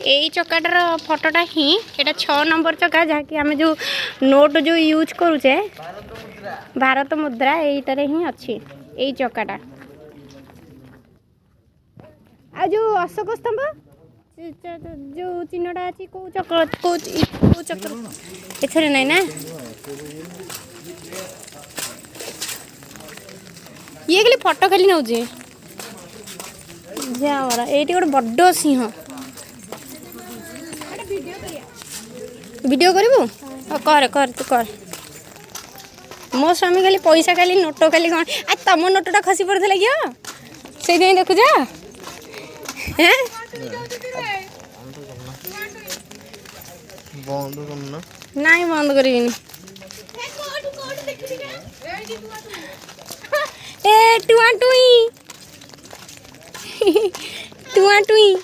यही चकाटार फटोटा ही यहाँ 6 नंबर चका जहाँकि आम जो नोट जो यूज करुचे भारत मुद्रा यहीटार ही अच्छी यही चकाटा आ जो अशोक स्तंभ जो चिन्हटा अच्छी कौ चक्र कौ चक्र एथरे नहीं ना ये खाली फटो खाली नौ जाओ ये गोटे बड़ सिंह वीडियो करू कर कर तू कर मो स्वामी खाली पैसा खाली नोट खाली कौन आ तुम नोटा खसी पड़ता कि से देखु जा नहीं बंद करी ए टुआ टुई टुआ टुई